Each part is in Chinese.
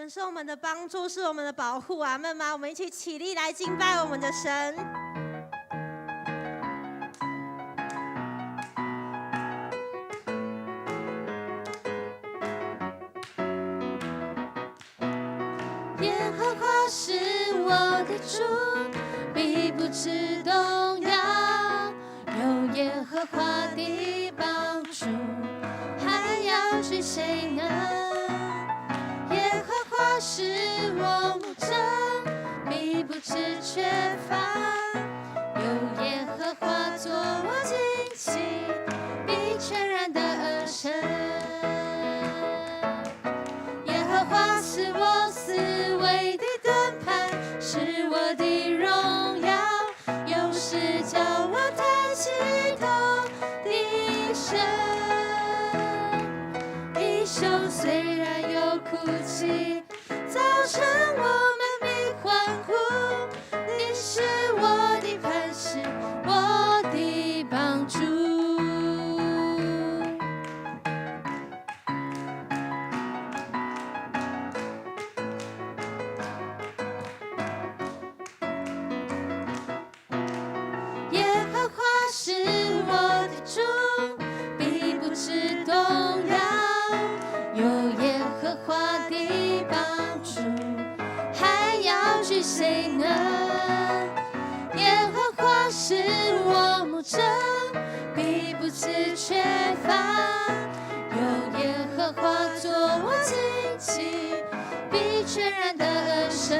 神是我们的帮助，是我们的保护，阿们吗？我们一起起立来敬拜我们的神。耶和华是我的主，必不致动摇。有耶和华的帮助，还要惧谁呢？耶和华是我牧者，必不致缺乏。有耶和华作我旌旗，必全然的而生。耶和华是我思维的盾牌，是我的荣耀，有时叫我抬起头的神。一宿虽然有哭泣，早晨我们必欢呼。你是我的磐石，我的帮助。耶和华是我的主，必不致动摇。有耶和华的帮助，还要惧谁呢？耶和华是我牧者，必不致缺乏。有耶和华作我旌旗，必全然的而生。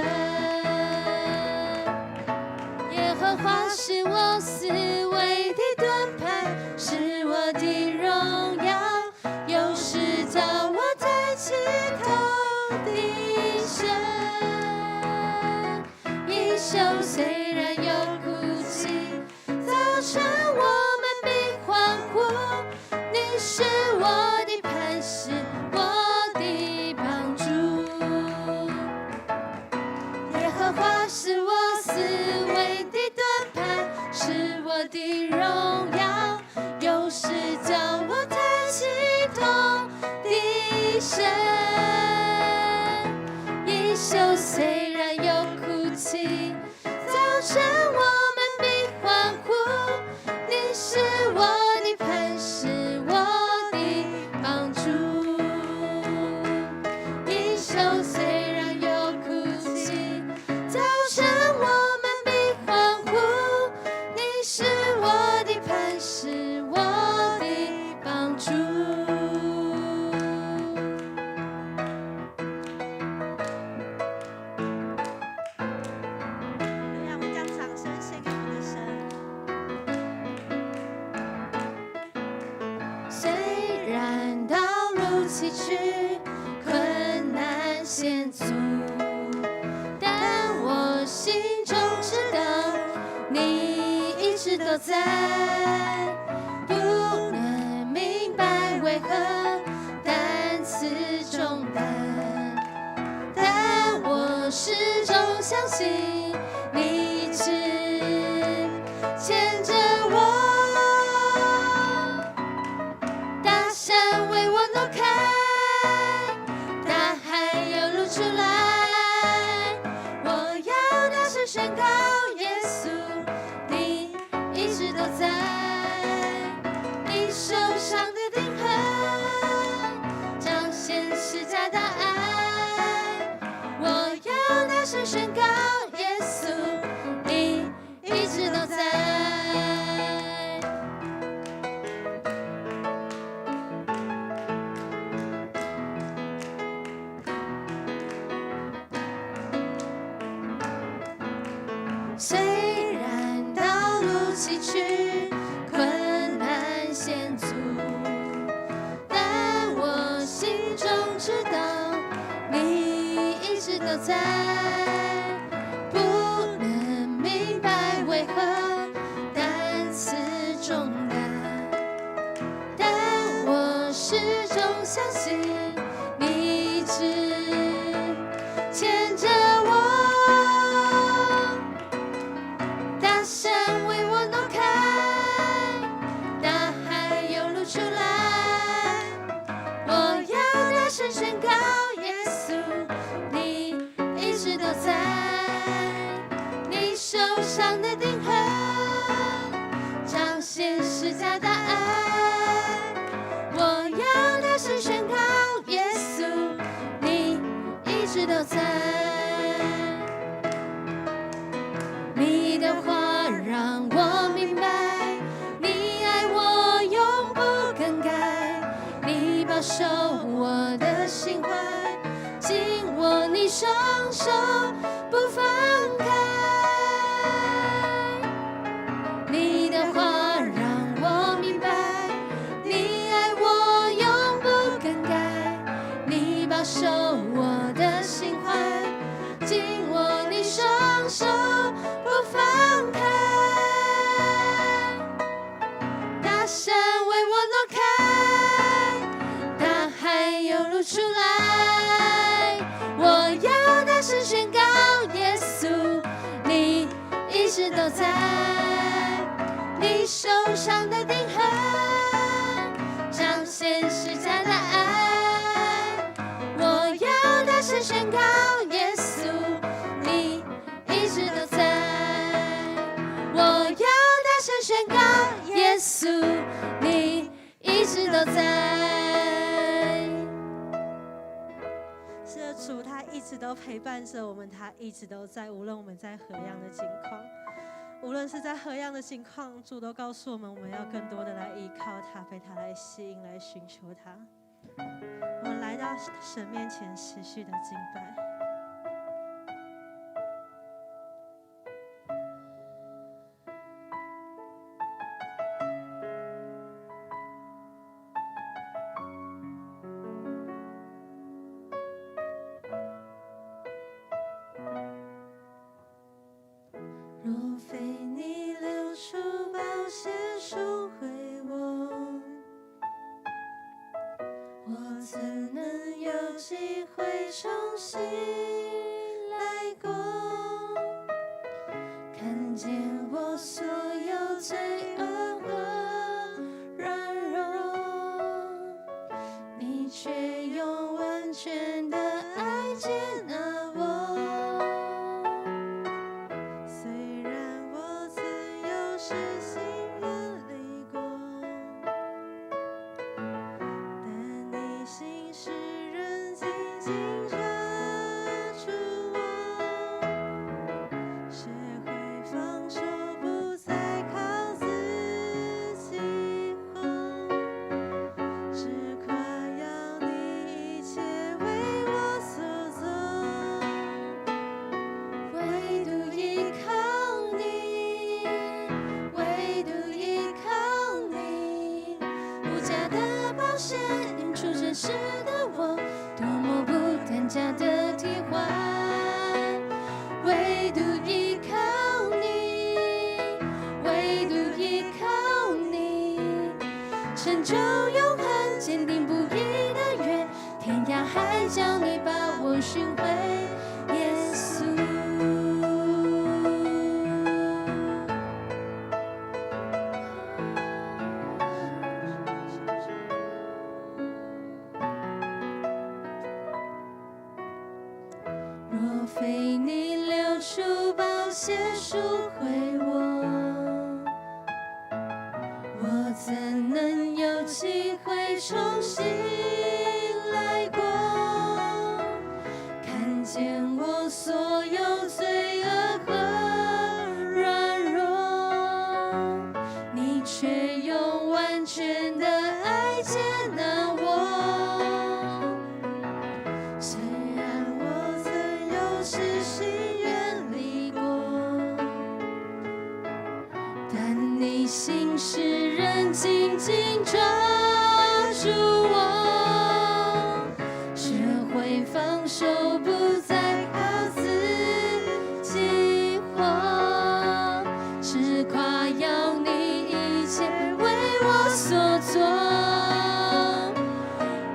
耶和华是我思维的盾牌，是我的荣耀，有时叫我抬起头的神。一宿虽然有哭泣，早晨我们必欢呼。你是我的磐石，我的帮助。耶和华是我思维的盾牌，是我的荣耀，有时叫我抬起头的神。一宿虽然有哭泣，早晨我们必欢呼。你是我的磐石，我的帮助。一宿虽然有哭泣，早晨我们必欢呼。你是我的磐石，我的帮助。让我们将掌声献给我们的神。虽然道路崎岖，困难险阻，但我心中知道你一直都在。不能明白为何担此重担，但我始终相信你一直牵着我。大山为我挪开，大海又露出来。我要大声宣告，耶稣，你一直都在。你手上的钉痕，彰显十架大爱。我要大声宣告，耶稣，你一直都在。虽然道路崎岖，困难险阻，但我心中知道你一直都在。不能明白为何担此重担，但我始终相信你一直牵着我。大山为我挪开，大海又露出来。我要大声宣告，耶稣，你都在。你的话让我明白，你爱我永不更改，你保守我的心怀，紧握你双手不放开。你的话让我明白，你爱我永不更改，你保守我的心怀，紧握你双手不放开。大山为我挪开，大海又露出来，我要大声宣告，耶稣，你一直都在。你手上的钉痕彰显十架的爱，我要大声宣告，耶稣，你一直都在。我要大声宣告，耶稣，你一直都在。是的，主他一直都陪伴着我们，他一直都在，无论我们在何样的境况，无论是在何样的情况，主都告诉我们，我们要更多的来依靠他，被他来吸引，来寻求他。我们来到神面前，持续的敬拜。若非你流出宝血赎回我，我怎能有机会重新来过？看见我所有罪恶和软弱，你却用完全的爱接纳我。是的我，多么不单价的替换，唯独依靠你，唯独依靠你，成就永恒坚定不移的约，天涯海角你把我寻回，耶稣。若非你流出宝血赎回我，我怎能有机会重新来过？看见我所有罪恶和软弱，你却用完全的爱接纳我。痴心远离过，但你心事仍紧紧抓住我，学会放手，不再靠自己活，只夸耀你一切为我所做，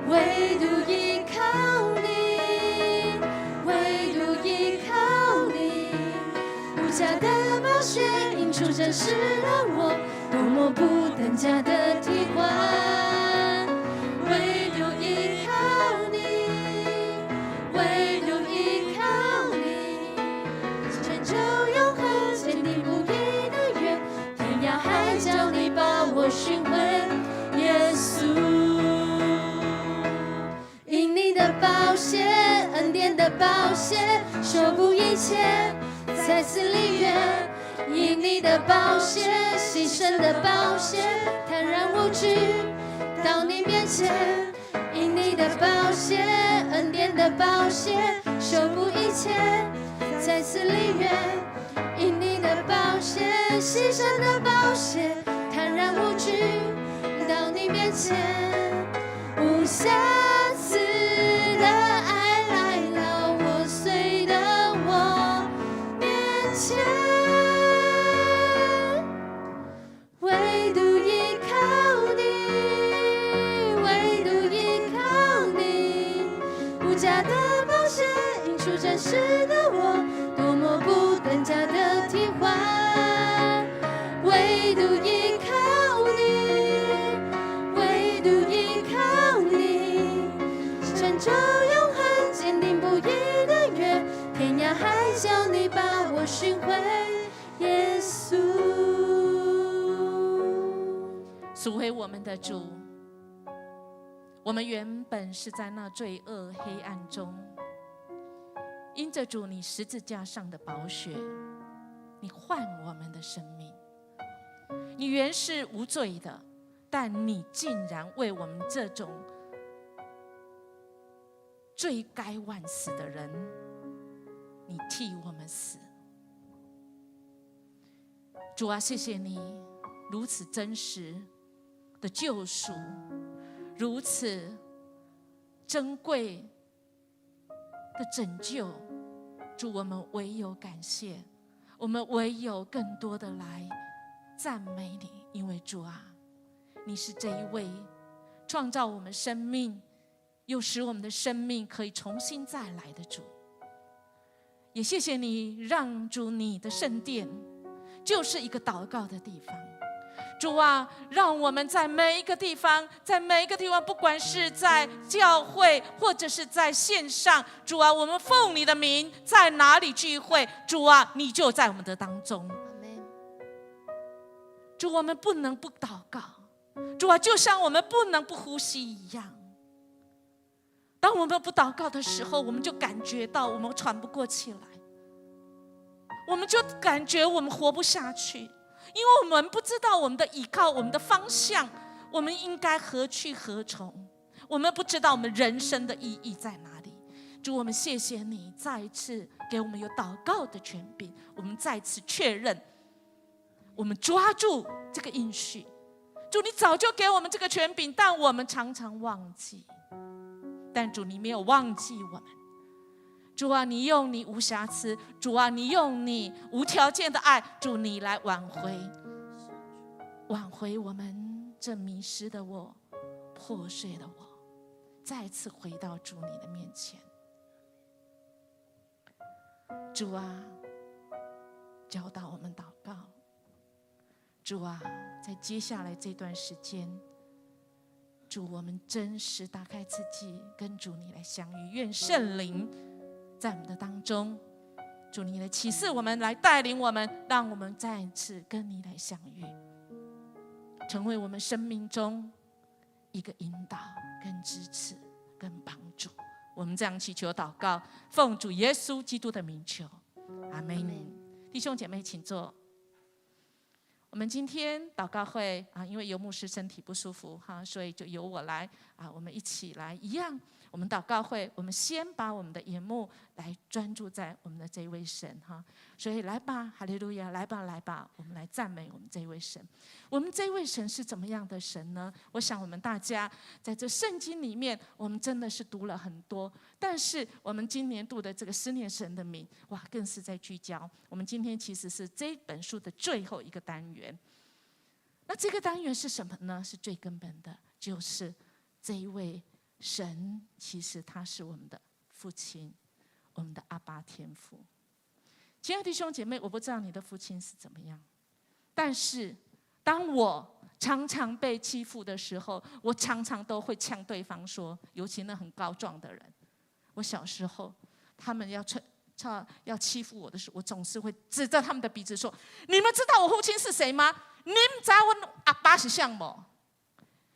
唯独依靠你，唯独依靠你，无价的宝血映出真实的我，多么不等价的替换，唯独依靠你，唯独依靠你，成就永恒坚定不移的约，天涯海角你把我寻回，耶稣。因你的宝血，恩典的的宝血修补一切，再次离远，因你的宝血，牺牲的宝血，坦然无惧到你面前，因你的宝血，恩典的宝血修补一切，再次离远，因你的宝血，牺牲的宝血，坦然无惧到你面前，无瑕疵的爱来到我碎的我面前，唯独依靠你，唯独依靠你，无价的宝血映出真实的我，多么不等价的替换，唯独依靠你，唯独依靠你，成就永恒坚定不移的约，天涯海角你把我寻回，耶稣。赎回我们的主，我们原本是在那罪恶黑暗中，因着主你十字架上的宝血，你换我们的生命。你原是无罪的，但你竟然为我们这种罪该万死的人，你替我们死。主啊，谢谢你如此真实的救赎，如此珍贵的拯救。主，我们唯有感谢，我们唯有更多的来赞美你，因为主啊，你是这一位创造我们生命，又使我们的生命可以重新再来的主。也谢谢你让主你的圣殿就是一个祷告的地方。主啊，让我们在每一个地方，不管是在教会或者是在线上，主啊，我们奉你的名在哪里聚会，主啊，你就在我们的当中。主，我们不能不祷告，主啊，就像我们不能不呼吸一样。当我们不祷告的时候，我们就感觉到我们喘不过气来，我们就感觉我们活不下去，因为我们不知道我们的依靠，我们的方向，我们应该何去何从，我们不知道我们人生的意义在哪里。主，我们谢谢你再一次给我们有祷告的权柄，我们再次确认，我们抓住这个应许。主，你早就给我们这个权柄，但我们常常忘记。但主，你没有忘记我们。主啊，你用你无瑕疵，主啊，你用你无条件的爱，主，你来挽回我们这迷失的我，破碎的我，再次回到主你的面前。主啊，教导我们祷告。主啊，在接下来这段时间，主，我们真实打开自己，跟主你来相遇。愿圣灵在我们的当中，主你来启示我们，来带领我们，让我们再一次跟你来相遇，成为我们生命中一个引导、跟支持、跟帮助。我们这样祈求祷告，奉主耶稣基督的名求，阿们。弟兄姐妹，请坐。我们今天祷告会因为尤牧师身体不舒服所以就由我来我们一起来一样。我们祷告会，我们先把我们的眼目来专注在我们的这一位神所以来吧，哈利路亚，来吧，我们来赞美我们这一位神。我们这一位神是怎么样的神呢？我想我们大家在这圣经里面，我们真的是读了很多，但是我们今年度的这个思念神的名，哇，更是在聚焦。我们今天其实是这本书的最后一个单元。那这个单元是什么呢？是最根本的，就是这一位神，其实他是我们的父亲，我们的阿爸天父。亲爱的弟兄姐妹，我不知道你的父亲是怎么样，但是当我常常被欺负的时候，我常常都会呛对方说，尤其那很高壮的人，我小时候他们要欺负我的时候，我总是会指着他们的鼻子说，你们知道我父亲是谁吗？你们知道我阿爸是谁吗？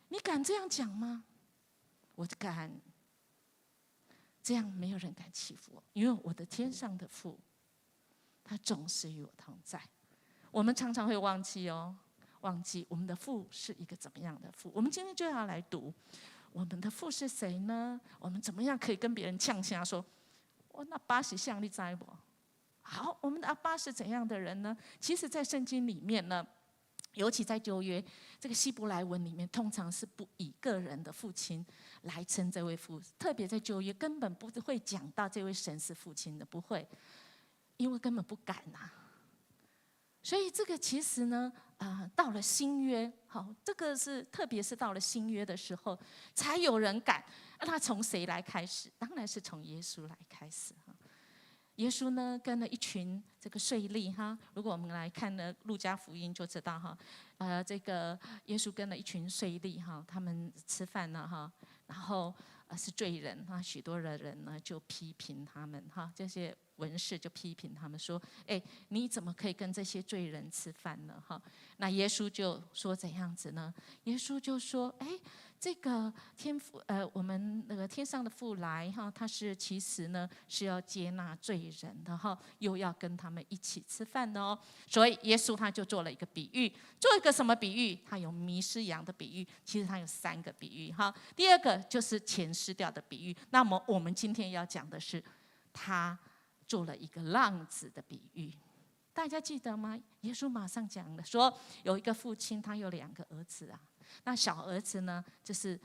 你敢这样讲吗？我敢。这样没有人敢欺负我，因为我的天上的父，他总是与我同在。我们常常会忘记我们的父是一个怎么样的父。我们今天就要来读，我们的父是谁呢？我们怎么样可以跟别人呛下说，我那爸是像你知不？好，我们的阿爸是怎样的人呢？其实在圣经里面呢，尤其在旧约这个希伯来文里面，通常是不以个人的父亲来称这位父，特别在旧约根本不会讲到这位神是父亲的，不会，因为根本不敢啊。所以这个其实呢，到了新约，好，这个是特别是到了新约的时候，才有人敢。那从谁来开始？当然是从耶稣来开始。耶稣呢，跟了一群这个税吏哈。如果我们来看呢，路加福音就知道哈，这个耶稣跟了一群税吏哈，他们吃饭呢哈，然后是罪人哈，许多的人呢就批评他们哈，这些文士就批评他们说，你怎么可以跟这些罪人吃饭呢哈？那耶稣就说怎样子呢？耶稣就说，这个天父，我们那个天上的父来哈，他是其实呢是要接纳罪人的哈，又要跟他们一起吃饭的哦。所以耶稣他就做了一个比喻，做一个什么比喻？他有迷失羊的比喻，其实他有3个比喻哈。第2个就是钱失掉的比喻。那么我们今天要讲的是，他做了一个浪子的比喻。大家记得吗？耶稣马上讲了，说有一个父亲，他有2个儿子啊。那小儿子呢，就是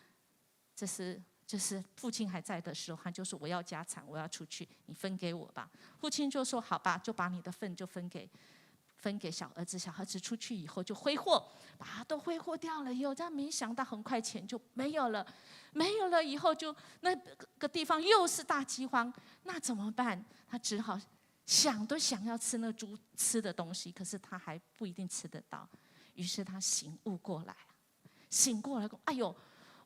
父亲还在的时候，他就说我要家产，我要出去，你分给我吧。父亲就说好吧，就把你的份就分给小儿子。小儿子出去以后就挥霍，把它都挥霍掉了以后，但没想到很快钱就没有了，没有了以后就那个地方又是大饥荒，那怎么办？他只好想要吃那猪吃的东西，可是他还不一定吃得到，于是他醒悟过来，哎呦，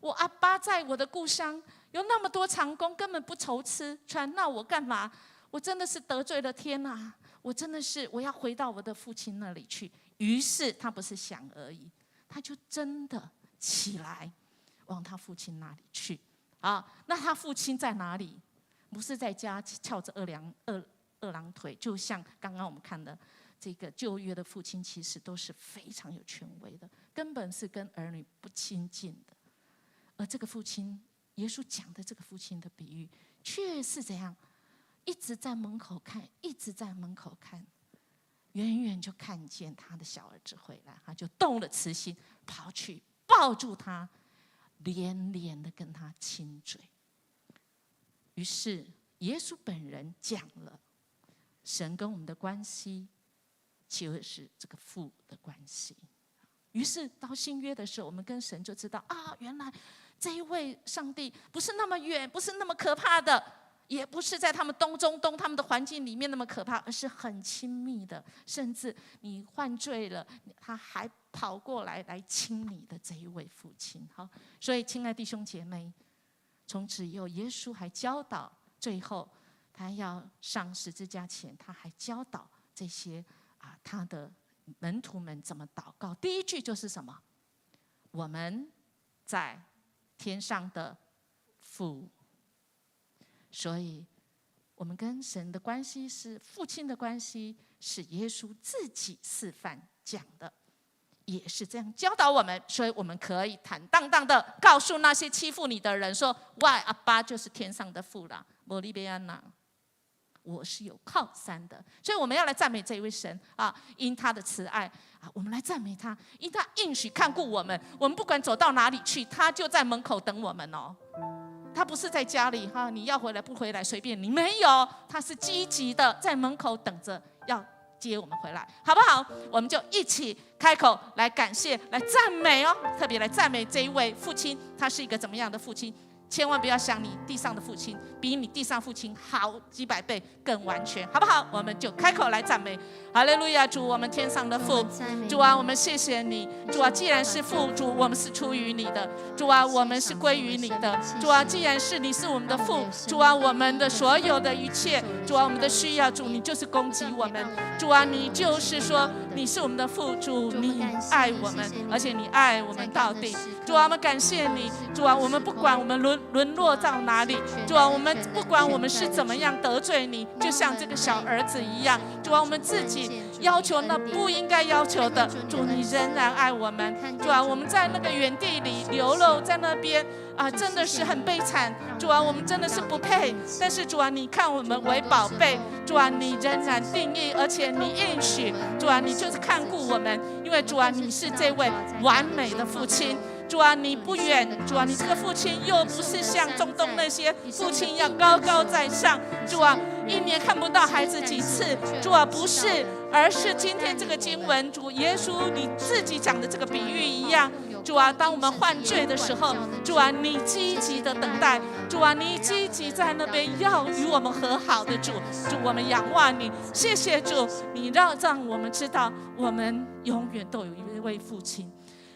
我阿爸在我的故乡有那么多长工，根本不愁吃穿，那我干嘛？我真的是得罪了天啊！我要回到我的父亲那里去。于是他不是想而已，他就真的起来往他父亲那里去啊。那他父亲在哪里？不是在家翘着二郎腿，就像刚刚我们看的这个旧约的父亲，其实都是非常有权威的，根本是跟儿女不亲近的。而这个父亲，耶稣讲的这个父亲的比喻，却是怎样？一直在门口看，远远就看见他的小儿子回来，他就动了慈心，跑去抱住他，连连的跟他亲嘴。于是耶稣本人讲了，神跟我们的关系就是这个父的关系。于是到新约的时候，我们跟神就知道啊，原来这一位上帝不是那么远，不是那么可怕的，也不是在他们中东他们的环境里面那么可怕，而是很亲密的，甚至你犯罪了，他还跑过来亲你的这一位父亲。好，所以亲爱的弟兄姐妹，从此以后耶稣还教导，最后他要上十字架前，他还教导这些他的门徒们怎么祷告。第一句就是什么？我们在天上的父。所以我们跟神的关系是父亲的关系，是耶稣自己示范讲的，也是这样教导我们。所以我们可以坦荡荡的告诉那些欺负你的人说，哇，阿爸就是天上的父啦，摩利贝安娜，我是有靠山的。所以我们要来赞美这一位神啊，因他的慈爱啊，我们来赞美他，因他应许看顾我们，我们不管走到哪里去，他就在门口等我们哦。他不是在家里哈，你要回来不回来随便你，没有，他是积极的在门口等着要接我们回来，好不好？我们就一起开口来感谢，来赞美哦，特别来赞美这一位父亲，他是一个怎么样的父亲？千万不要想你地上的父亲比你地上父亲好几百倍更完全，好不好？我们就开口来赞美，哈利路亚！主，我们天上的父，主啊，我们谢谢你，主啊，既然是父，主，我们是出于你的，主啊，我们是归于你的，主啊，既然是你是我们的父，主啊，我们的所有的一切，主啊，我们的需要，主，你就是供给我们，主啊，你就是说你是我们的父，主，你爱我们，而且你爱我们到底，主啊，我们感谢你，主啊，我们不管我们沦落到哪里。主啊，我们不管我们是怎么样得罪你，就像这个小儿子一样。主啊，我们自己要求那不应该要求的，主你仍然爱我们。主啊，我们在那个原地里流露，在那边真的是很悲惨。主啊，我们真的是不配，但是主啊，你看我们为宝贝。主啊，你仍然定义，而且你应许。主啊，你就是看顾我们，因为主啊，你是这位完美的父亲。主啊，你不远。主啊，你这个父亲又不是像中东那些父亲一样高高在上。主啊，一年看不到孩子几次。主啊，不是，而是今天这个经文，主耶稣你自己讲的这个比喻一样。主啊，当我们犯罪的时候，主啊，你积极的等待。主啊，你积极在那边要与我们和好的主。主，我们仰望你，谢谢主，你让我们知道，我们永远都有一位父亲。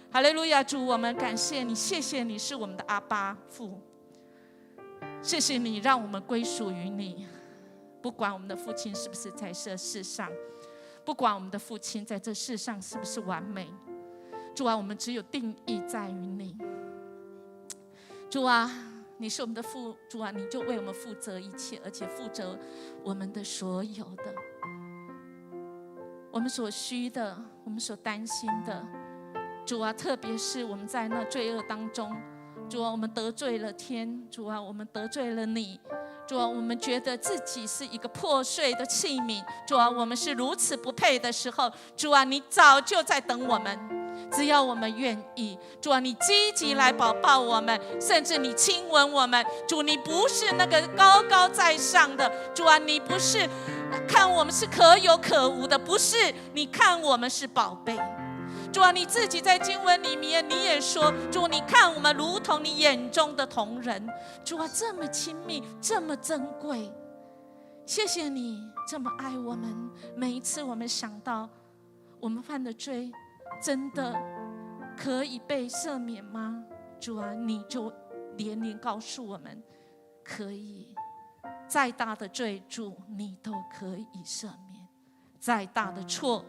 哈利路亚！主，我们感谢你，谢谢你是我们的阿爸父，谢谢你让我们归属于你。不管我们的父亲是不是在这世上，不管我们的父亲在这世上是不是完美，主啊，我们只有定义在于你。主啊，你是我们的父，主啊，你就为我们负责一切，而且负责我们的所有的，我们所需的，我们所担心的。主啊，特别是我们在那罪恶当中，主啊，我们得罪了天，主啊，我们得罪了你，主啊，我们觉得自己是一个破碎的器皿，主啊，我们是如此不配的时候，主啊，你早就在等我们，只要我们愿意。主啊，你积极来保抱我们，甚至你亲吻我们。主，你不是那个高高在上的，主啊，你不是看我们是可有可无的，不是，你看我们是宝贝。主啊，你自己在经文里面你也说，主，你看我们如同你眼中的瞳人。主啊，这么亲密，这么珍贵，谢谢你这么爱我们。每一次我们想到我们犯的罪真的可以被赦免吗？主啊，你就连连告诉我们可以。再大的罪，主你都可以赦免；再大的错，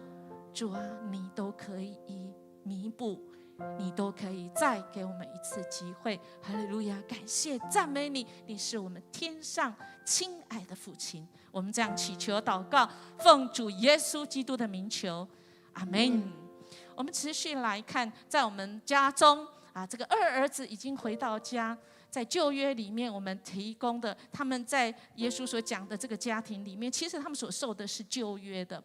主啊，你都可以弥补，你都可以再给我们一次机会。哈利路亚！感谢赞美你，你是我们天上亲爱的父亲。我们这样祈求祷告，奉主耶稣基督的名求，阿们。我们持续来看，在我们家中这个二儿子已经回到家。在旧约里面，我们提供的他们在耶稣所讲的这个家庭里面，其实他们所受的是旧约的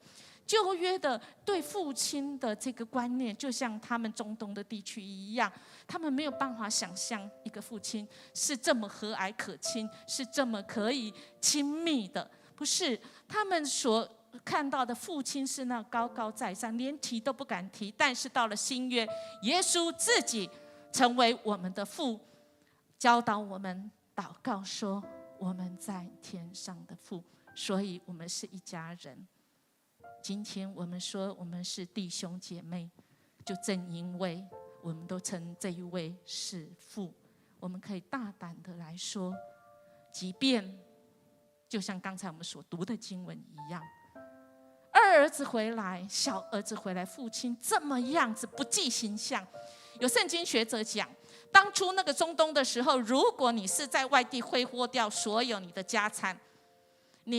对父亲的这个观念，就像他们中东的地区一样，他们没有办法想象一个父亲是这么和蔼可亲，是这么可以亲密的。不是，他们所看到的父亲是那高高在上，连提都不敢提。但是到了新约，耶稣自己成为我们的父，教导我们祷告说，我们在天上的父，所以我们是一家人。今天我们说我们是弟兄姐妹，就正因为我们都称这一位是父，我们可以大胆的来说，即便就像刚才我们所读的经文一样，二儿子回来，小儿子回来，父亲这么样子不计形象。有圣经学者讲，当初那个中东的时候，如果你是在外地挥霍掉所有你的家产，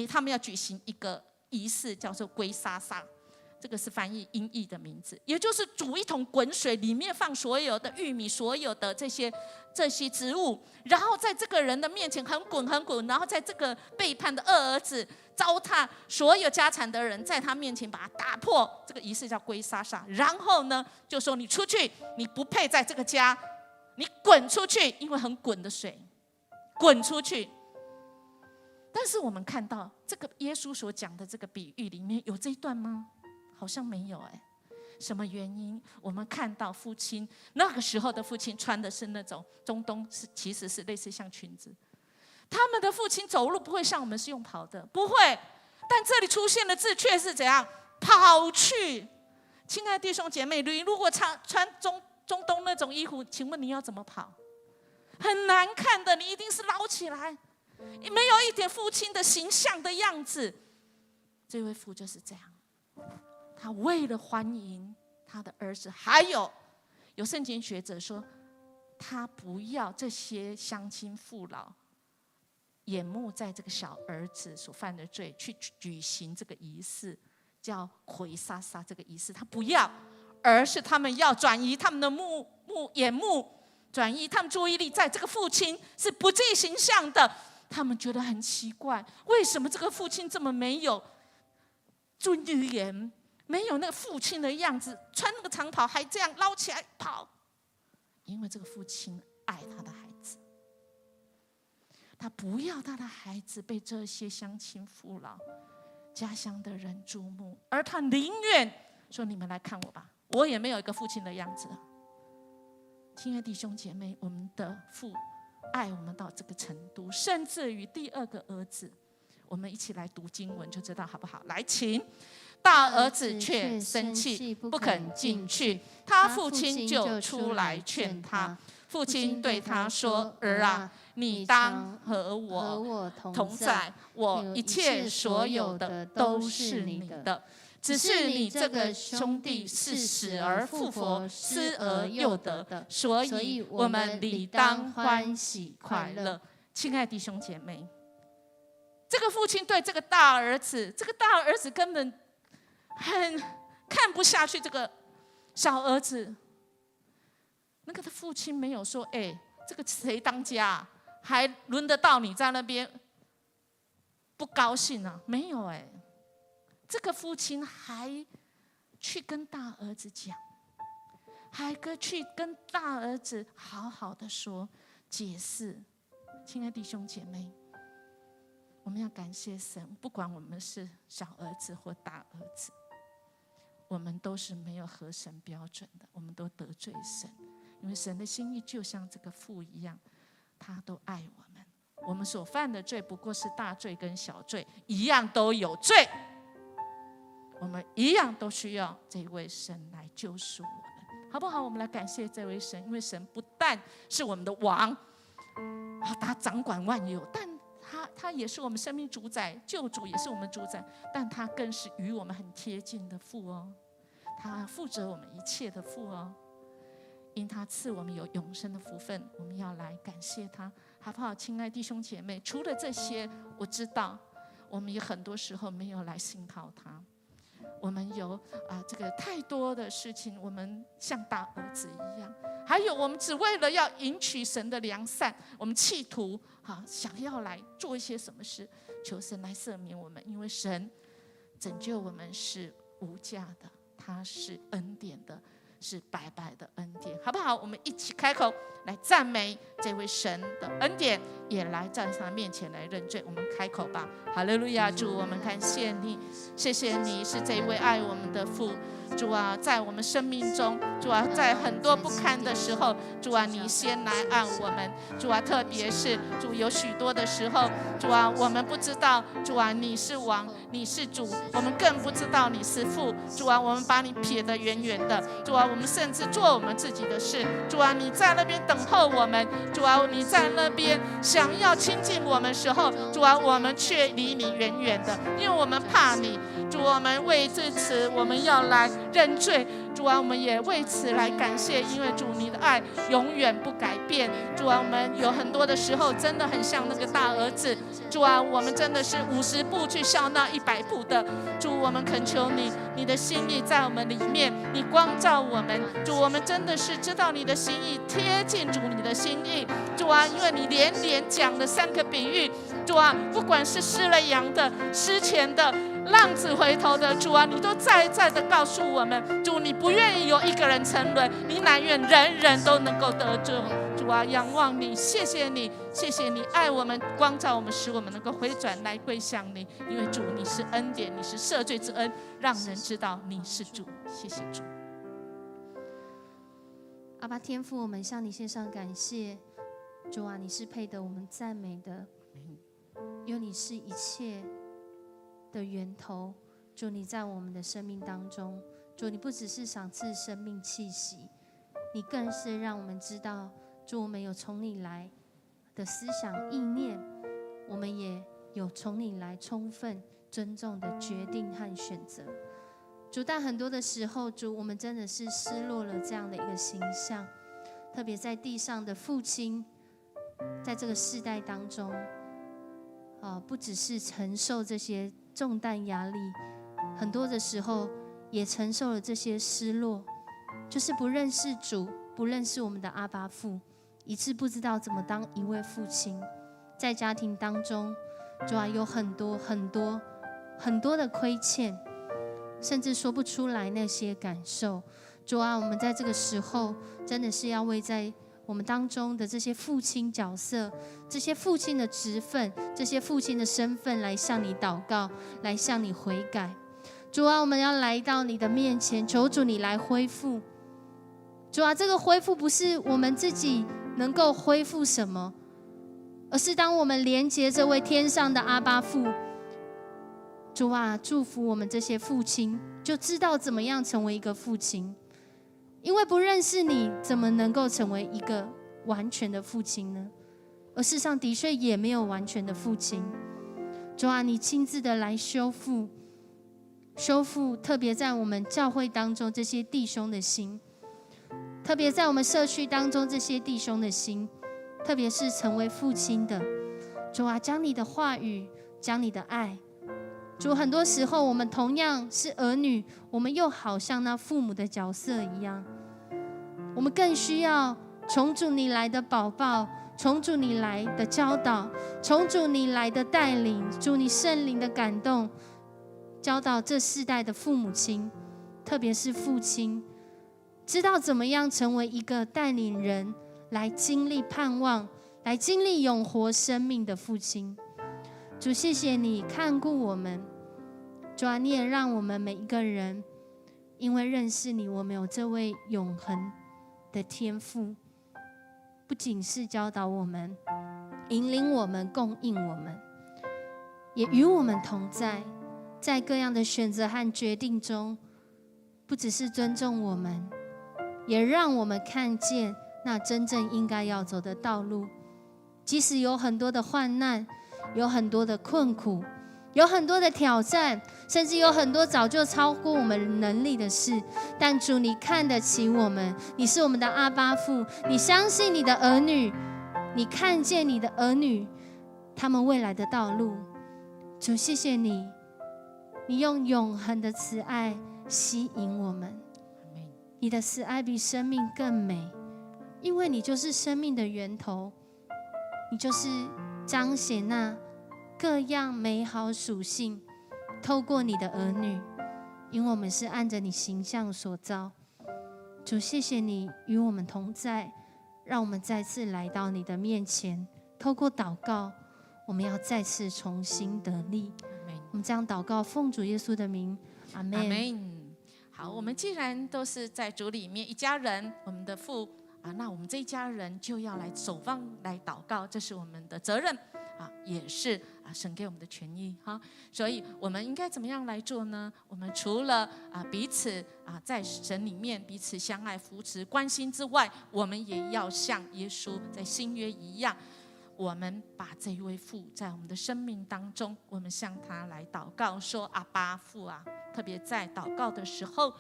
他们要举行一个仪式，叫做归沙撒，这个是翻译音译的名字，也就是煮一桶滚水，里面放所有的玉米，所有的这些植物，然后在这个人的面前很滚，然后在这个背叛的二儿子糟蹋所有家产的人，在他面前把他打破，这个仪式叫归沙撒。然后呢，就说你出去，你不配在这个家，你滚出去，因为很滚的水，滚出去。但是我们看到这个耶稣所讲的这个比喻里面有这一段吗？好像没有什么原因？我们看到父亲那个时候的父亲穿的是那种中东其实是类似像裙子，他们的父亲走路不会像我们是用跑的，不会。但这里出现的字却是怎样？跑去。亲爱的弟兄姐妹，你如果穿中东那种衣服，请问你要怎么跑？很难看的，你一定是捞起来，没有一点父亲的形象的样子。这位父就是这样，他为了欢迎他的儿子，还有圣经学者说，他不要这些乡亲父老眼目在这个小儿子所犯的罪，去举行这个仪式，叫回撒撒这个仪式，他不要，而是他们要转移他们的眼目，转移他们注意力在这个父亲是不计形象的。他们觉得很奇怪，为什么这个父亲这么没有尊严，没有那个父亲的样子，穿那个长袍还这样捞起来跑？因为这个父亲爱他的孩子，他不要他的孩子被这些乡亲父老、家乡的人注目，而他宁愿说：“你们来看我吧，我也没有一个父亲的样子。”亲爱的弟兄姐妹，我们的父爱我们到这个程度，甚至于第二个儿子，我们一起来读经文就知道好不好？来，请。大儿子却生气，不肯进去，他父亲就出来劝他。父亲对他说：“儿啊，你当和我同在，我一切所有的都是你的。只是你这个兄弟是死而复活，失而又得的，所以我们理当欢喜快乐。”亲爱的弟兄姐妹，这个父亲对这个大儿子，这个大儿子根本很看不下去这个小儿子。那个的父亲没有说：“这个谁当家啊？还轮得到你在那边不高兴啊？”没有这个父亲还去跟大儿子讲，还去跟大儿子好好的说解释。亲爱的弟兄姐妹，我们要感谢神，不管我们是小儿子或大儿子，我们都是没有合神标准的，我们都得罪神。因为神的心意就像这个父一样，他都爱我们。我们所犯的罪不过是大罪跟小罪一样都有罪，我们一样都需要这位神来救赎我们，好不好？我们来感谢这位神，因为神不但是我们的王，他掌管万有，但他也是我们生命主宰，救主也是我们主宰，但他更是与我们很贴近的父哦，他负责我们一切的父哦。因他赐我们有永生的福分，我们要来感谢他，好不好？亲爱弟兄姐妹，除了这些，我知道我们有很多时候没有来信靠他，我们有这个太多的事情，我们像大儿子一样，还有我们只为了要迎取神的良善，我们企图想要来做一些什么事，求神来赦免我们，因为神拯救我们是无价的，他是恩典的，是白白的恩典，好不好？我们一起开口来赞美这位神的恩典，也来站上面前来认罪。我们开口吧，哈利路亚！主，我们感谢你，谢谢你是这位爱我们的父。主啊，在我们生命中，主啊，在很多不堪的时候，主啊，你先来爱我们。主啊，特别是主有许多的时候，主啊，我们不知道，主啊，你是王，你是主，我们更不知道你是父。主啊，我们把你撇得远远的。主啊，我们甚至做我们自己的事。主啊，你在那边等候我们。主啊，你在那边想要亲近我们时候，主啊，我们却离你远远的，因为我们怕你。主，我们为此，我们要来认罪。主啊，我们也为此来感谢，因为主你的爱永远不改变。主啊，我们有很多的时候真的很像那个大儿子。主啊，我们真的是50步去笑那100步的。主，我们恳求你，你的心意在我们里面，你光照我们。主，我们真的是知道你的心意，贴近主你的心意。主啊，因为你连连讲了3个比喻。主啊，不管是失了羊的、失钱的、浪子回头的，主啊，你都再的告诉我们，主，你不愿意有一个人沉沦，你乃愿人人都能够得救。主啊，仰望你，谢谢你，谢谢你爱我们，光照我们，使我们能够回转来归向你。因为主你是恩典，你是赦罪之恩，让人知道你是主。谢谢主。阿爸天父，我们向你献上感谢。主啊，你是配得我们赞美的，因为你是一切的源头。主，你在我们的生命当中，主，你不只是赏赐生命气息，你更是让我们知道，主，我们有从你来的思想意念，我们也有从你来充分尊重的决定和选择。主，但很多的时候，主，我们真的是失落了这样的一个形象。特别在地上的父亲，在这个世代当中，不只是承受这些重担压力，很多的时候也承受了这些失落，就是不认识主，不认识我们的阿爸父，以致不知道怎么当一位父亲。在家庭当中，主啊，有很多很多很多的亏欠，甚至说不出来那些感受。主啊，我们在这个时候真的是要为在我们当中的这些父亲角色，这些父亲的职分，这些父亲的身份来向你祷告，来向你悔改。主啊，我们要来到你的面前，求主你来恢复。主啊，这个恢复不是我们自己能够恢复什么，而是当我们连接这位天上的阿爸父，主啊，祝福我们这些父亲，就知道怎么样成为一个父亲。因为不认识你，怎么能够成为一个完全的父亲呢？而事实上的确也没有完全的父亲。主啊，你亲自的来修复，特别在我们教会当中这些弟兄的心，特别在我们社区当中这些弟兄的心，特别是成为父亲的。主啊，将你的话语，将你的爱。主，很多时候我们同样是儿女，我们又好像那父母的角色一样，我们更需要从主你来的保抱，从主你来的教导，从主你来的带领，主你圣灵的感动，教导这世代的父母亲，特别是父亲，知道怎么样成为一个带领人来经历盼望，来经历永活生命的父亲。主，谢谢你看顾我们。主啊，你也让我们每一个人因为认识你，我们有这位永恒的天父，不仅是教导我们，引领我们，供应我们，也与我们同在，在各样的选择和决定中，不只是尊重我们，也让我们看见那真正应该要走的道路。即使有很多的患难，有很多的困苦，有很多的挑战，甚至有很多早就超过我们能力的事，但主你看得起我们，你是我们的阿爸父，你相信你的儿女，你看见你的儿女他们未来的道路。主，谢谢你，你用永恒的慈爱吸引我们，你的慈爱比生命更美，因为你就是生命的源头，你就是彰显那各样美好属性，透过你的儿女，因为我们是按着你形象所造。主，谢谢你与我们同在，让我们再次来到你的面前，透过祷告，我们要再次重新得力。我们这样祷告，奉主耶稣的名，阿们。阿们。好，我们既然都是在主里面一家人，我们的父那我们这一家人就要来守望来祷告，这是我们的责任也是神给我们的权益所以我们应该怎么样来做呢？我们除了彼此在神里面彼此相爱扶持关心之外，我们也要像耶稣在新约一样，我们把这一位父在我们的生命当中，我们向他来祷告，说阿爸父特别在祷告的时候，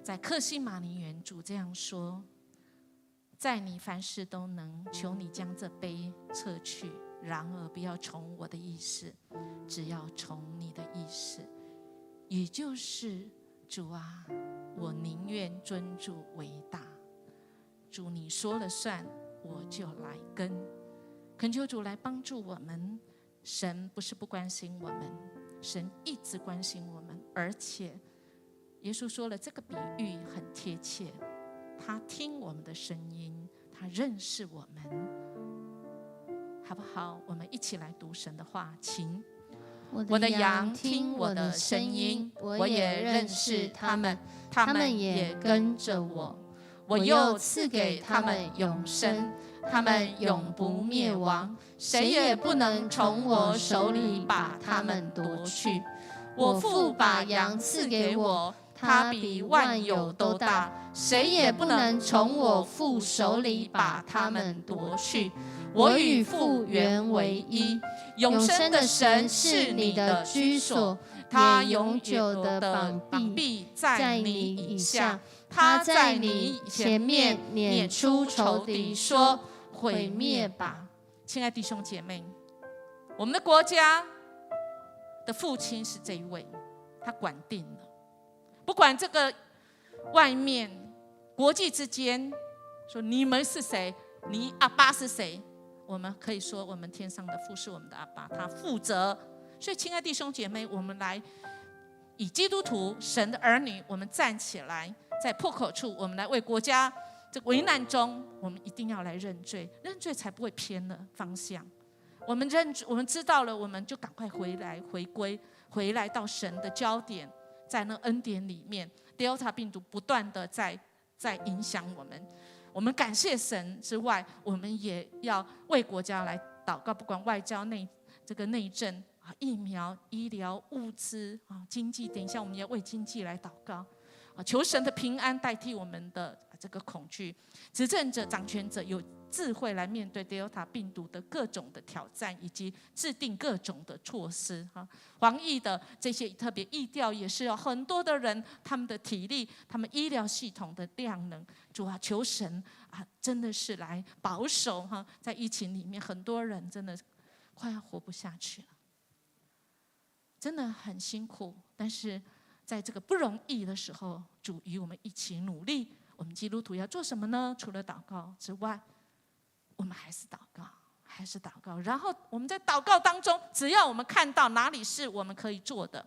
在客西马尼园主这样说，在你凡事都能，求你将这杯撤去，然而不要从我的意思，只要从你的意思。也就是主啊，我宁愿尊主为大，主你说了算，我就来跟。恳求主来帮助我们，神不是不关心我们，神一直关心我们，而且耶稣说了这个比喻很贴切，他听我们的声音，他认识我们，好不好？我们一起来读神的话，请。我的羊听我的声音，我也认识他们，他们也跟着我，我又赐给他们永生，他们永不灭亡，谁也不能从我手里把他们夺去。我父把羊赐给我，他比万有都大，谁也不能从我父手里把他们夺去。我与父原为一，永生的神是你的居所，他永久的膀臂在你以下，他在你前面撵出仇敌，说毁灭吧。亲爱弟兄姐妹，我们的国家的父亲是这一位，他管定了，不管这个外面国际之间说你们是谁，你阿爸是谁，我们可以说我们天上的父是我们的阿爸，他负责。所以亲爱弟兄姐妹，我们来以基督徒神的儿女，我们站起来，在破口处我们来为国家这危难中，我们一定要来认罪，认罪才不会偏了方向。我们知道了，我们就赶快回归回来到神的焦点，在那恩典里面。Delta 病毒不断的在影响我们，我们感谢神之外，我们也要为国家来祷告，不管外交这个内政、疫苗、医疗、物资、经济，等一下我们要为经济来祷告，求神的平安代替我们的这个恐惧。执政者、掌权者有智慧来面对 Delta 病毒的各种的挑战，以及制定各种的措施。防疫的这些特别疫调也是有很多的人，他们的体力、他们医疗系统的量能，主啊，求神真的是来保守在疫情里面，很多人真的快要活不下去了，真的很辛苦。但是在这个不容易的时候，主与我们一起努力。我们基督徒要做什么呢？除了祷告之外，我们还是祷告，然后我们在祷告当中，只要我们看到哪里是我们可以做的，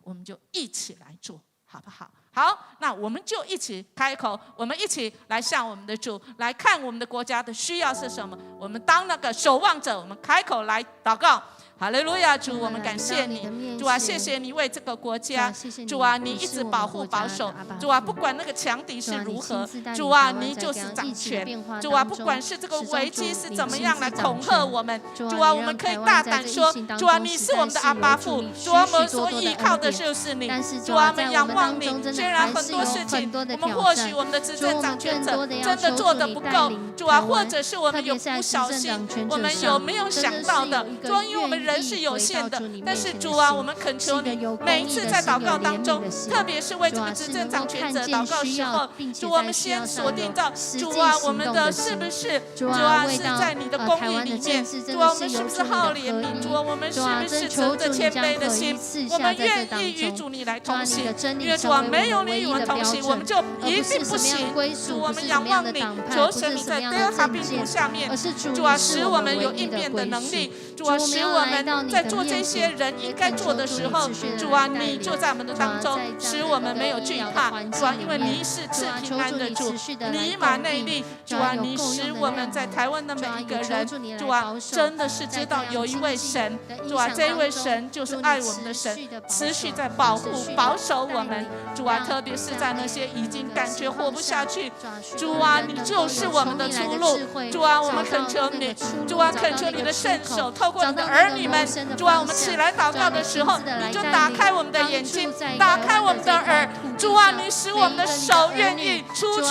我们就一起来做，好不好？好，那我们就一起开口，我们一起来向我们的主来看我们的国家的需要是什么，我们当那个守望者，我们开口来祷告。哈利路亚，主，我们感谢你，主啊，谢谢你为这个国家，主啊，你一直保护保守，主啊，不管那个强敌是如何，主啊，你就是掌权，主啊，不管是这个危机是怎么样来恐吓我们，主啊，我们可以大胆说，主啊，你是我们的阿爸父，主啊，我们所依靠的就是你，主啊，我们仰望你。虽然很多事情，我们或许我们的执政掌权者真的做得不够，主啊，或者是我们有不小心，我们有没有想到的，主啊，因为我们人是有限的，但是主啊，我们恳求你，每一次在祷告当中，特别是为这个执政掌权者祷告时候，主，我们先锁定到，主啊，我们的是不是，主啊，是在你的公义里面，主啊，我们是不是好怜悯，主啊，我们是不是存着谦卑的心，我们愿意与主你来同行，因为主啊，没有你与我们同行，我们就一定不行。主，我们仰望你，求神你在Delta病毒下面，主啊，使我们有应变的能力，主啊，使我们在做这些人应该做的时候，主啊，你就在我们的当中，使我们没有惧怕，主啊，因为你是赐平安的主，尼玛内利，主啊，你使我们在台湾的每一个人，主啊，真的是知道有一位神，主啊，这一位神就是爱我们的神，持续在保护保守我们，主啊，特别是在那些已经感觉活不下去，主啊，你就是我们的出路，主啊，我们恳求你，主啊，恳求你的圣手透过你的儿女们，主啊，我们起来祷告的时候，你就打开我们的眼睛，打开我们的耳，主啊，你使我们的手愿意出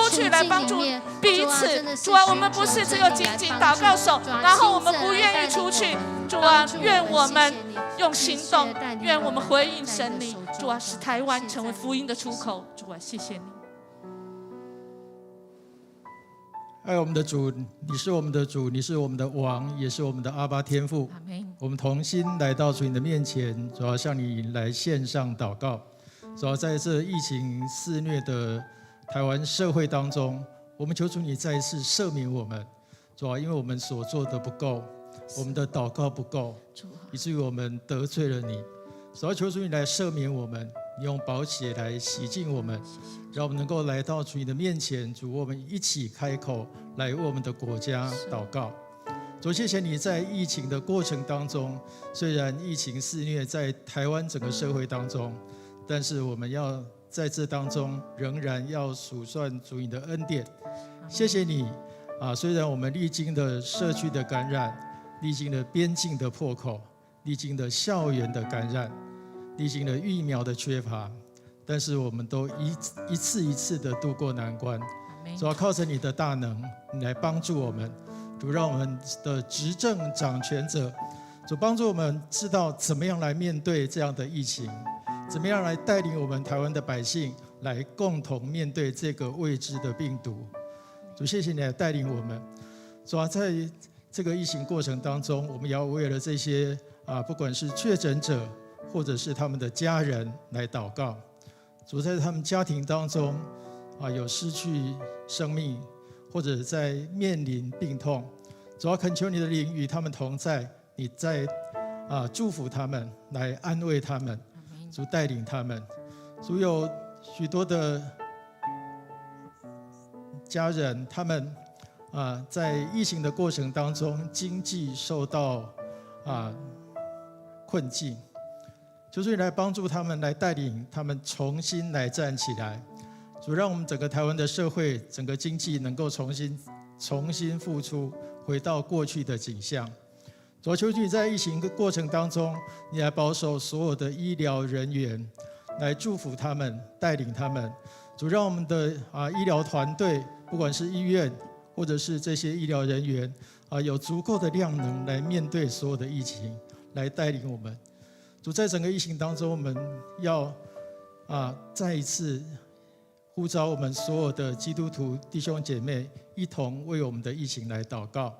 去来帮助彼此，主啊，我们不是只有仅仅祷告手，然后我们不愿意出去，主啊，愿我们用行动，愿我们回应神你，主啊，使台湾成为福音的出口，主啊，谢谢你。爱我们的主，你是我们的主，你是我们的王，也是我们的阿爸天父。我们同心来到主你的面前，主要向你来献上祷告。主要在这疫情肆虐的台湾社会当中，我们求主你再一次赦免我们。主要因为我们所做的不够，我们的祷告不够，以至于我们得罪了你。主要求主你来赦免我们，你用宝血来洗净我们，让我们能够来到主你的面前。主，我们一起开口来为我们的国家祷告。主，谢谢你在疫情的过程当中，虽然疫情肆虐在台湾整个社会当中，但是我们要在这当中仍然要数算主你的恩典。谢谢你虽然我们历经的社区的感染，历经了边境的破口，历经了校园的感染，历经了疫苗的缺乏，但是我们都一次一次的度过难关。主要靠着你的大能，你来帮助我们，主让我们的执政掌权者，主帮助我们知道怎么样来面对这样的疫情，怎么样来带领我们台湾的百姓来共同面对这个未知的病毒。主，谢谢你来带领我们。主啊，在这个疫情过程当中，我们要为了这些不管是确诊者或者是他们的家人来祷告。主，在他们家庭当中有失去生命，或者在面临病痛，主要恳求你的灵与他们同在，你在祝福他们，来安慰他们，主带领他们。主，有许多的家人，他们在疫情的过程当中，经济受到困境，求主你来帮助他们，来带领他们重新来站起来。主，让我们整个台湾的社会、整个经济能够重新复出，回到过去的景象。主，求你在疫情的过程当中，你来保守所有的医疗人员，来祝福他们，带领他们。主，让我们的医疗团队，不管是医院或者是这些医疗人员有足够的量能来面对所有的疫情，来带领我们。主，在整个疫情当中，我们要再一次呼召我们所有的基督徒弟兄姐妹一同为我们的疫情来祷告，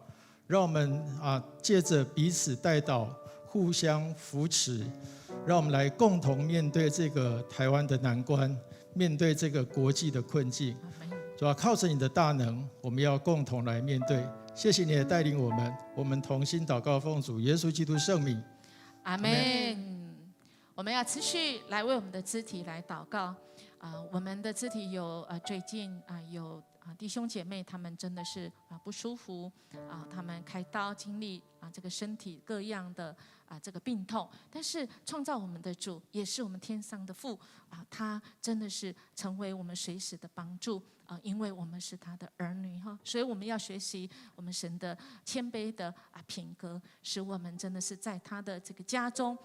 让我们借着彼此代祷，互相扶持，让我们来共同面对这个台湾的难关，面对这个国际的困境。主要靠着你的大能，我们要共同来面对。谢谢你也带领我们同心祷告，奉主耶稣基督圣名，阿们。我们要持续来为我们的肢体来祷告。我们的肢体有最近有弟兄姐妹，他们真的是不舒服他们开刀经历这个身体各样的这个病痛，但是创造我们的主也是我们天上的父他真的是成为我们随时的帮助因为我们是他的儿女所以我们要学习我们神的谦卑的品格，使我们真的是在他的这个家中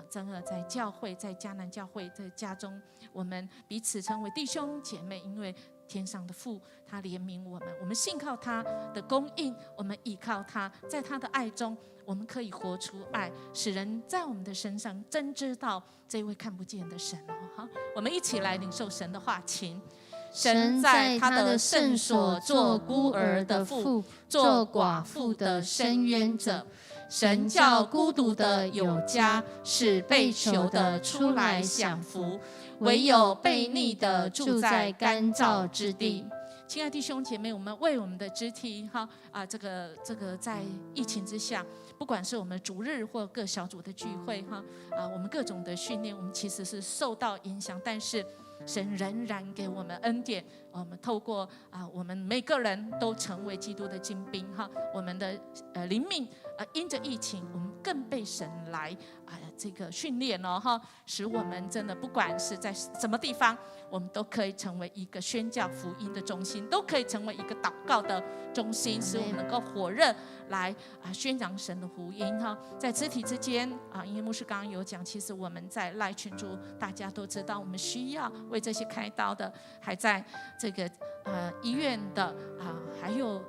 真的在教会，在迦南教会在家中，我们彼此成为弟兄姐妹，因为天上的父他怜悯我们，我们信靠他的供应，我们依靠他，在他的爱中我们可以活出爱，使人在我们的身上真知道这位看不见的神我们一起来领受神的话，请。神在他的圣所做孤儿的父，做寡妇的伸冤者。神叫孤独的有家，使被囚的出来享福，唯有悖逆的住在干燥之地。亲爱的弟兄姐妹，我们为我们的肢体这个在疫情之下，不管是我们主日或各小组的聚会我们各种的训练，我们其实是受到影响，但是神仍然给我们恩典，我们透过我们每个人都成为基督的精兵我们的灵命因着疫情，我们更被神来这个训练使我们真的不管是在什么地方，我们都可以成为一个宣教福音的中心，都可以成为一个祷告的中心，使我们能够火热来宣扬神的福音在肢体之间因为牧师刚刚有讲，其实我们在赖群组大家都知道，我们需要为这些开刀的，还在这个医院的还有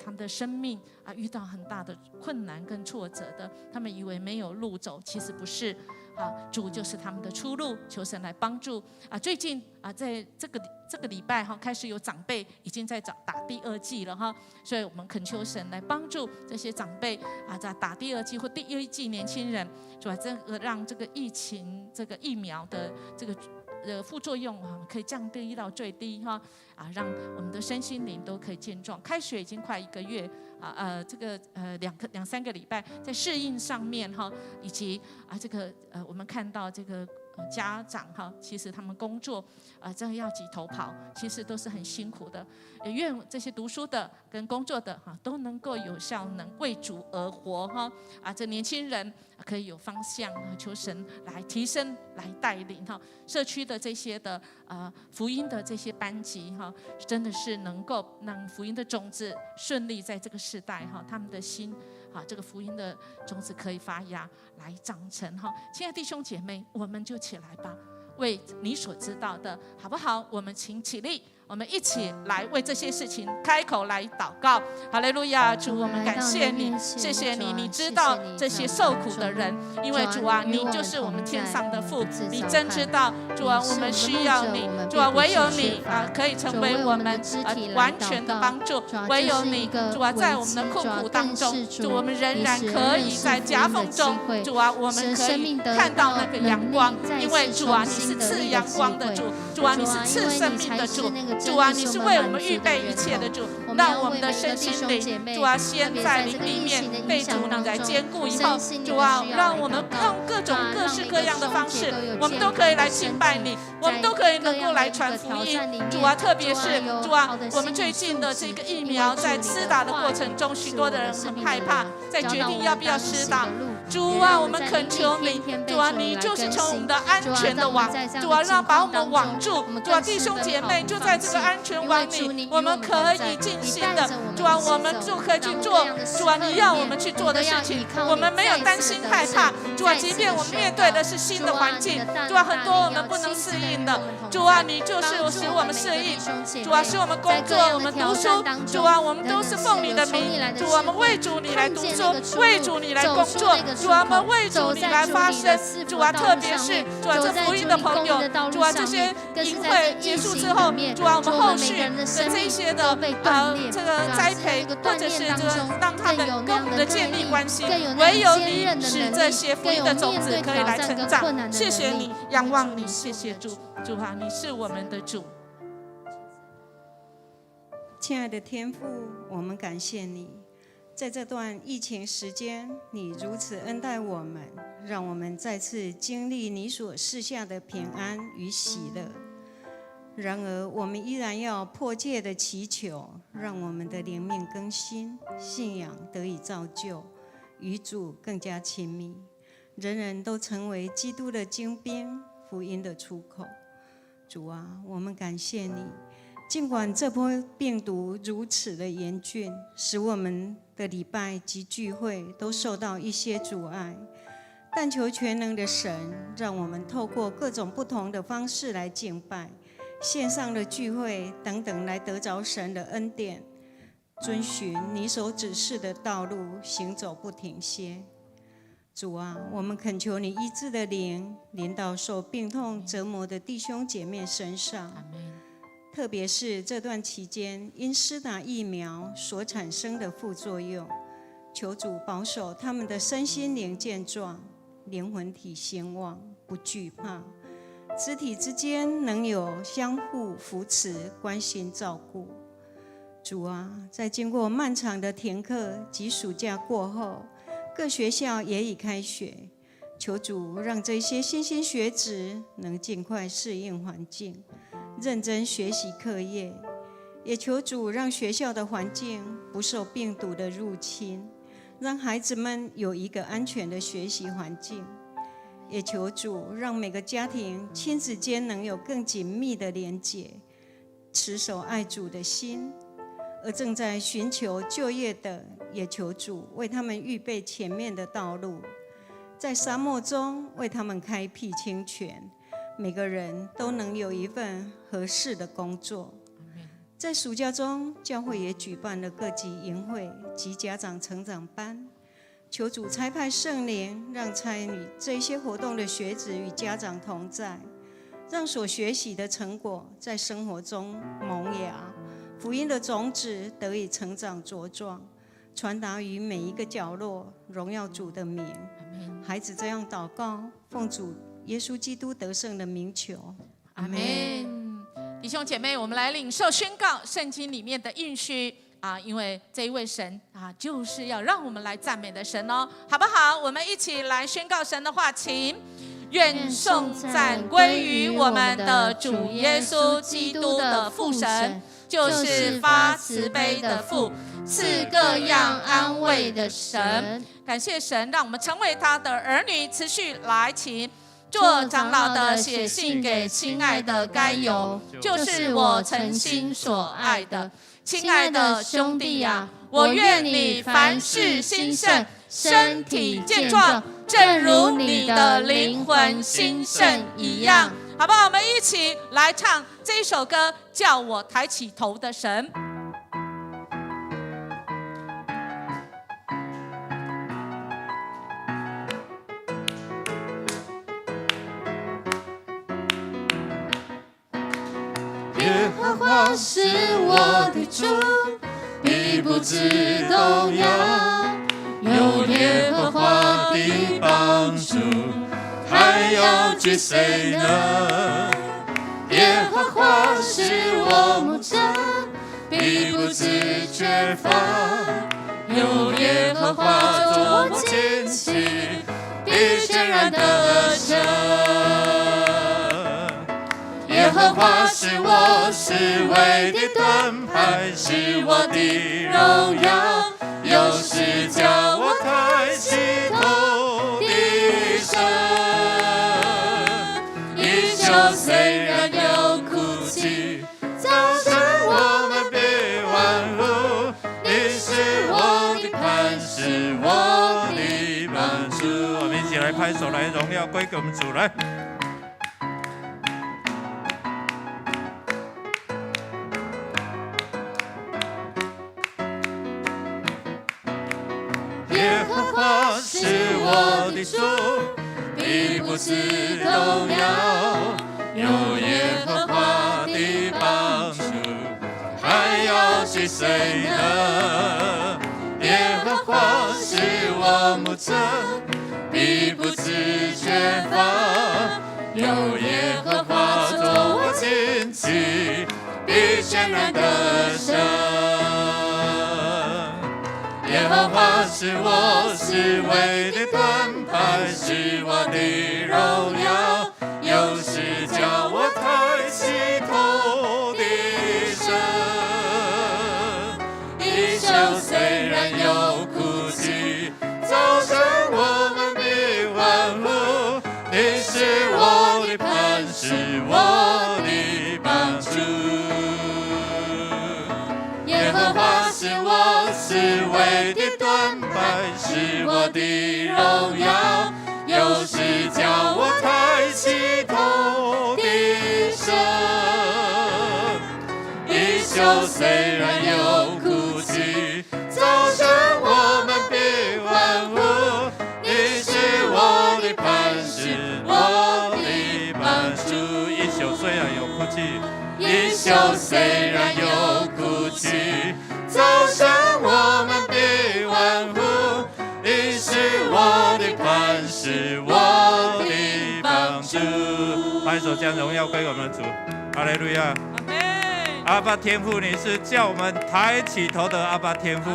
他们的生命遇到很大的困难跟挫折的，他们以为没有路走，其实不是主就是他们的出路，求神来帮助最近在这个礼拜开始有长辈已经在打第2剂了所以我们恳求神来帮助这些长辈在打第2剂或第1剂年轻人，主要这个让这个疫情这个疫苗的这个副作用可以降低到最低让我们的身心灵都可以健壮。开学已经快1个月这个2-3个礼拜，在适应上面以及这个我们看到这个家长其实他们工作真的要挤头跑，其实都是很辛苦的。也愿这些读书的跟工作的都能够有效能为主而活这年轻人可以有方向求神来提升来带领社区的这些的福音的这些班级真的是能够让福音的种子顺利在这个时代他们的心这个福音的种子可以发芽来长成亲爱的弟兄姐妹，我们就起来吧，为你所知道的好不好？我们请起立，我们一起来为这些事情开口来祷告。哈利路亚！主，我们感谢你，谢谢你，你知道这些受苦的人，因为主啊，你就是我们天上的父，你真知道。主啊，我们需要你，主啊，唯有你可以成为我们完全的帮助，唯有你，主啊，在我们的困苦当中，主，我们仍然可以在夹缝中，主啊，我们可以看到那个阳光，因为主啊，你是赐阳光的主，主啊，你是赐生命的主，主啊，你是为我们预备一切的主，让我们的身心灵，主啊，先在灵里面被主你来坚固以后，主啊，让我们用各种各式各样的方式，我们都可以来敬拜你，我们都可以能够来传福音。主啊，特别是主啊，我们最近的这个疫苗在施打的过程中，许多的人很害怕，在决定要不要施打。主啊，我们恳求你，主啊，你就是成我们的安全的网，主啊，让把我们网住，主啊，弟兄姐妹就在这个安全网里，我们可以尽心的，主啊，我们就可以去做，主啊，你要我们去做的事情，我们没有担心害怕，主啊，即便我们面对的是新的环境，主啊，很多我们不能适应的，主啊，你就是使我们适应，主啊，使我们工作，我们读书，主啊，我们都是奉你的名，主啊，我们为主你来读书，为主你来工作，主啊，我们为主你来发声，主啊，特别是主啊，这福音的朋友，主啊，这些营会结束之后，主啊，我们后续的这一些的这个栽培，或者是这个让他们跟我们的建立关系，唯有你使这些福音的种子可以来成长。谢谢你，仰望你，谢谢主，主啊，你是我们的主。亲爱的天父，我们感谢你，在这段疫情时间，你如此恩待我们，让我们再次经历你所赐下的平安与喜乐。然而，我们依然要迫切的祈求，让我们的灵命更新，信仰得以造就，与主更加亲密，人人都成为基督的精兵，福音的出口。主啊，我们感谢你，尽管这波病毒如此的严峻，使我们的礼拜及聚会都受到一些阻碍，但求全能的神，让我们透过各种不同的方式来敬拜，线上的聚会等等，来得着神的恩典，遵循你所指示的道路，行走不停歇。主啊，我们恳求你医治的灵临到受病痛折磨的弟兄姐妹身上，特别是这段期间因施打疫苗所产生的副作用，求主保守他们的身心灵健壮，灵魂体兴旺，不惧怕，肢体之间能有相互扶持、关心照顾。主啊，在经过漫长的停课及暑假过后，各学校也已开学，求主让这些新兴学子能尽快适应环境，认真学习课业，也求主让学校的环境不受病毒的入侵，让孩子们有一个安全的学习环境，也求主让每个家庭亲子间能有更紧密的连结，持守爱主的心。而正在寻求就业的，也求主为他们预备前面的道路，在沙漠中为他们开辟清泉，每个人都能有一份合适的工作。在暑假中，教会也举办了各级营会及家长成长班，求主差派圣灵，让参与这些活动的学子与家长同在，让所学习的成果在生活中萌芽，福音的种子得以成长茁壮，传达于每一个角落，荣耀主的名。孩子这样祷告，奉主耶稣基督得胜的名求，阿们。弟兄姐妹，我们来领受宣告圣经里面的应许啊，因为这一位神啊，就是要让我们来赞美的神哦，好不好？我们一起来宣告神的话，请。愿颂赞归于我们的主耶稣基督的父神，就是发慈悲的父，赐各样安慰的神。感谢神，让我们成为他的儿女。持续来，请做长老的写信给亲爱的该有，就是我诚心所爱的。亲爱的兄弟啊，我愿你凡事兴盛，身体健壮，正如你的灵魂兴盛一样。好不好？我们一起来唱这一首歌，叫我抬起头的神。耶和华是我的主，必不致动摇。有耶和华的帮助，还要惧谁呢？耶和华是我牧者，必不致缺乏。有耶和华作我旌旗，必全然得胜。耶和华是我侍卫的盾牌，是我的荣耀，又是叫我抬起头的神。衣袖虽然有哭泣，早晨我们别欢呼。你是我的磐石，我的帮助。我们一起来拍手，来荣耀归给我们主，来。耶和华是我的主，必不致动摇。有耶和华的帮助，还要惧谁呢？耶和华是我牧者，必不致缺乏。有耶和华作我旌旗，必全然得胜。耶和华是我侍卫的盾牌，是我的荣耀，又是叫我抬起头的神。衣袖虽然有哭泣，早晨我们必欢呼。你是我的磐石，我的帮助。耶和华是我侍卫的盾牌，是我的荣耀，又是叫我抬起头的神。衣袖虽然有哭泣，早晨我们必欢呼。你是我的磐石，我的帮助。衣袖虽然有哭泣，衣袖虽然有哭泣，早晨我们必欢呼。你是我的磐石，我的帮助。拍手将荣耀归我们的主，哈利路亚。阿爸天父，你是叫我们抬起头的阿爸天父。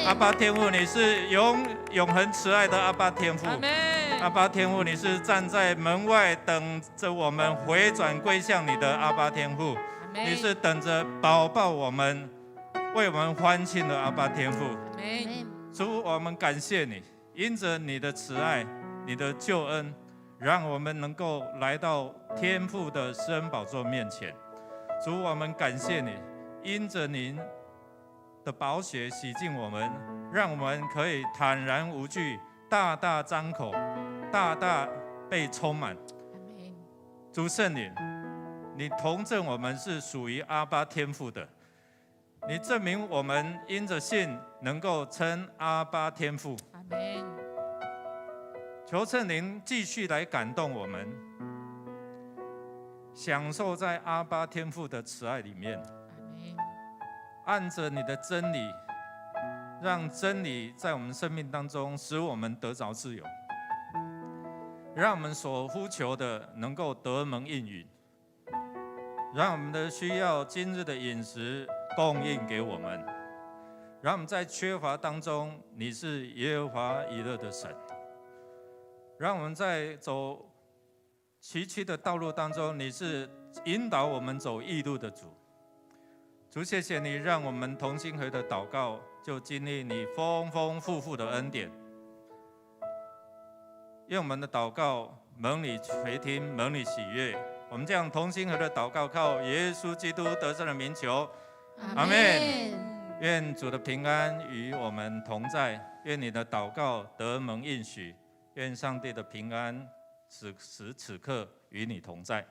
阿爸天父，你是永恒慈爱的阿爸天父。阿爸天父，你是站在门外等着我们回转归向你的阿爸天父。你是等着保抱我们，为我们欢庆的阿爸天父。主，我们感谢你，因着你的慈爱，你的救恩，让我们能够来到天父的施恩宝座面前。主，我们感谢你，因着您的宝血洗净我们，让我们可以坦然无惧，大大张口，大大被充满。主圣灵，你同证我们是属于阿爸天父的，你证明我们因着信能够称阿爸天父。求圣灵继续来感动我们，享受在阿爸天父的慈爱里面，按着你的真理，让真理在我们生命当中使我们得着自由，让我们所呼求的能够得蒙应允，让我们的需要今日的饮食供应给我们，让我们在缺乏当中，你是耶和华以勒的神，让我们在走崎岖的道路当中，你是引导我们走义路的主。主，谢谢你让我们同心合的祷告，就经历你丰丰富富的恩典。愿我们的祷告蒙你垂听，蒙你喜悦。我们这样同心合的祷告，靠耶稣基督得胜的名求，阿们。愿主的平安与我们同在，愿你的祷告得蒙应许，愿上帝的平安此时此刻与你同在。